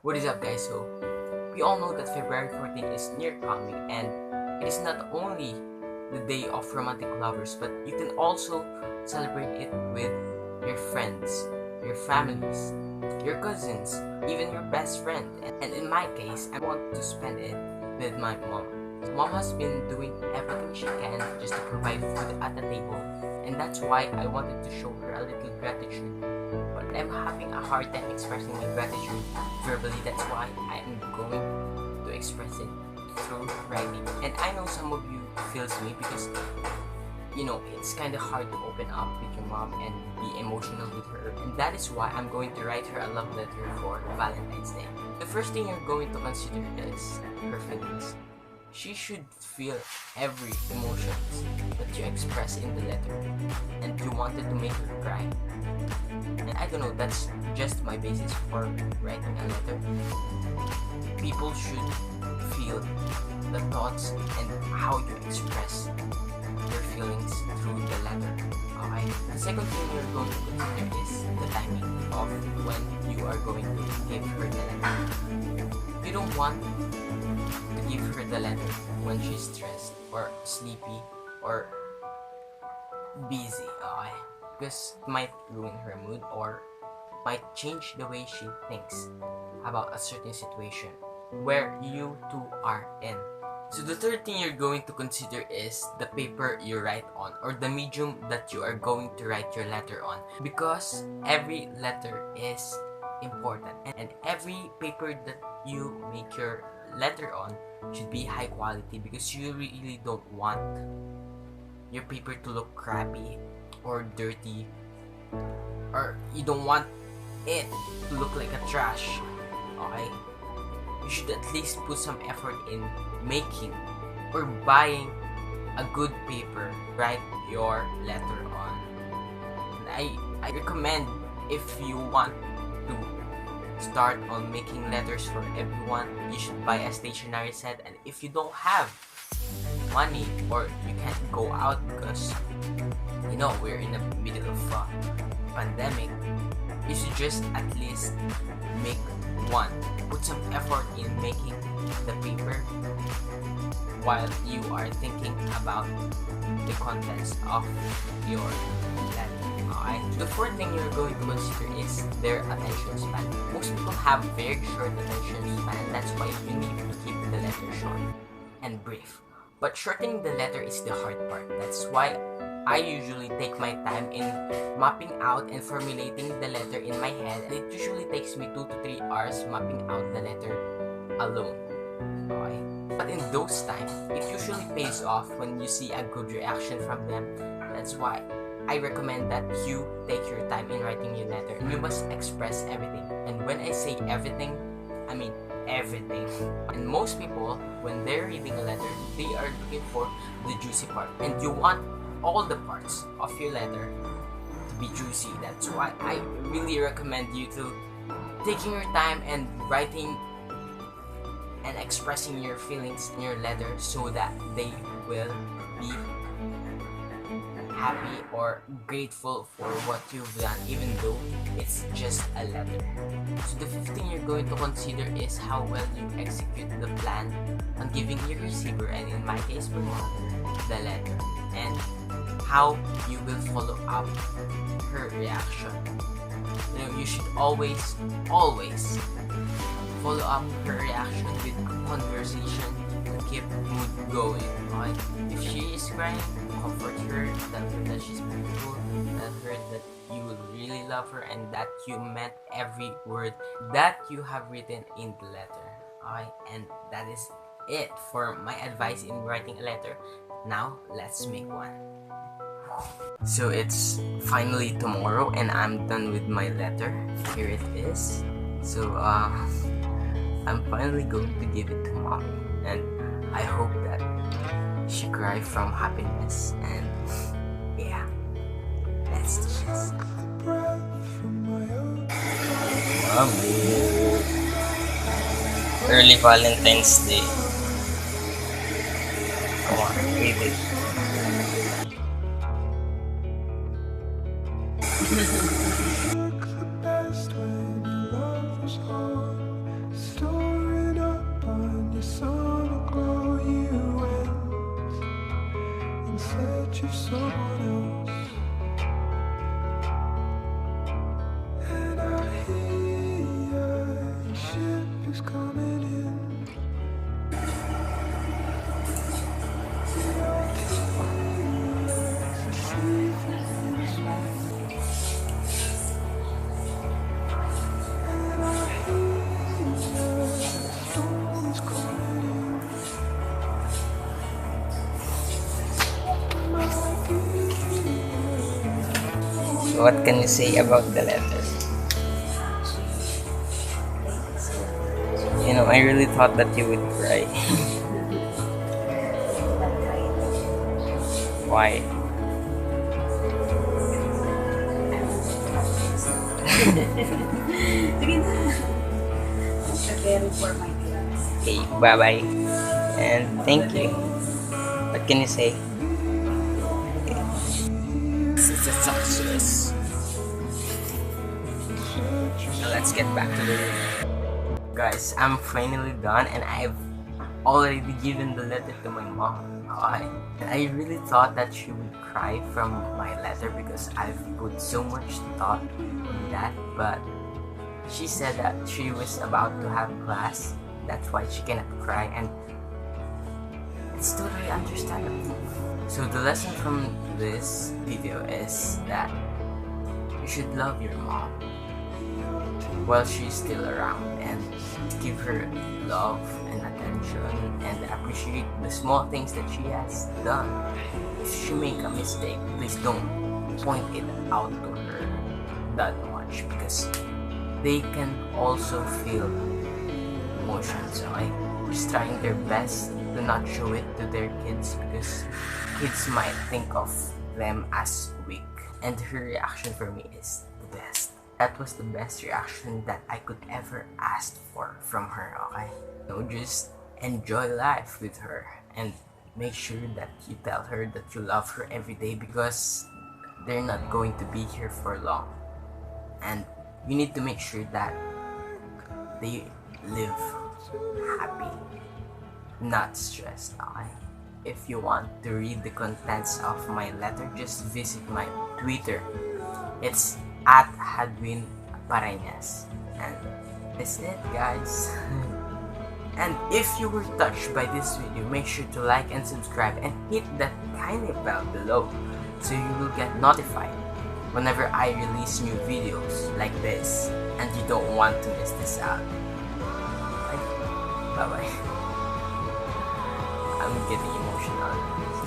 What is up, guys? So, we all know that February 14th is near coming, and it is not only the day of romantic lovers, but you can also celebrate it with your friends, your families, your cousins, even your best friend. And in my case, I want to spend it with my mom. Mom has been doing everything she can just to provide food at the table, and that's why I wanted to show her a little gratitude. But I'm having a hard time expressing my gratitude verbally. That's why I am going to express it through writing. And I know some of you feels me because it's kind of hard to open up with your mom and be emotional with her, and that is why I'm going to write her a love letter for Valentine's Day. The first thing you're going to consider is her feelings. She should feel every emotions that you express in the letter, and you wanted to make her cry. And I don't know, that's just my basis for writing a letter. People should feel the thoughts and how you express your feelings through the letter. Okay? The second thing you're going to consider is the timing of when you are going to give her the letter. You don't want to give her the letter when she's stressed or sleepy or busy, okay? Because it might ruin her mood or might change the way she thinks about a certain situation where you two are in. So the third thing you're going to consider is the paper you write on, or the medium that you are going to write your letter on, because every letter is important, and every paper that you make your letter on should be high quality, because you really don't want your paper to look crappy or dirty, or you don't want it to look like a trash. Okay? You should at least put some effort in making or buying a good paper to write your letter on. And I recommend, if you want to start on making letters for everyone, you should buy a stationery set. And if you don't have money or you can't go out because we're in the middle of a pandemic, you should just at least make one. Put some effort in making the paper while you are thinking about the contents of your letter. Alright? The fourth thing you're going to consider is their attention span. Most people have very short attention span. That's why you need to keep the letter short and brief. But shortening the letter is the hard part. That's why I usually take my time in mapping out and formulating the letter in my head. It usually takes me 2 to 3 hours mapping out the letter alone. Okay? But in those times, it usually pays off when you see a good reaction from them. That's why I recommend that you take your time in writing your letter. You must express everything. And when I say everything, I mean everything. And most people, when they're reading a letter, they are looking for the juicy part. And you want all the parts of your letter to be juicy. That's why I really recommend you to taking your time and writing and expressing your feelings in your letter so that they will be happy or grateful for what you've done, even though it's just a letter. So the fifth thing you're going to consider is how well you execute the plan on giving your receiver, and in my case my mother, the letter, and how you will follow up her reaction. You should always follow up her reaction with conversation to keep mood going. Okay? If she is crying, comfort her, tell her that she's beautiful, tell her that you really love her and that you meant every word that you have written in the letter. Okay? And that is it for my advice in writing a letter. Now, let's make one. So it's finally tomorrow and I'm done with my letter. Here it is. So I'm finally going to give it to mommy, and I hope that she cry from happiness. And yeah, let's do this. Mommy, early Valentine's Day. Come on, read it. you're someone else. And I hear your ship is coming in. So what can you say about the letter? You know, I really thought that you would cry. Why? Okay, bye-bye. And thank you. What can you say? It's a success. Now let's get back to the room. Guys, I'm finally done and I've already given the letter to my mom. I really thought that she would cry from my letter because I've put so much thought in that, but she said that she was about to have class, that's why she cannot cry, and it's totally understandable. So the lesson from this video is that you should love your mom while she's still around and give her love and attention and appreciate the small things that she has done. If she make a mistake, please don't point it out to her that much because they can also feel emotions, okay? Just trying their best to not show it to their kids because kids might think of them as weak, and her reaction for me is the best. That was the best reaction that I could ever ask for from her, okay? So just enjoy life with her and make sure that you tell her that you love her every day because they're not going to be here for long. And you need to make sure that they live happy, not stressed, okay? If you want to read the contents of my letter, just visit my Twitter. It's at Hadwin Isiah. And that's it, guys. And if you were touched by this video, make sure to like and subscribe and hit that tiny bell below so you will get notified whenever I release new videos like this and you don't want to miss this out. Bye bye. I'm getting emotional.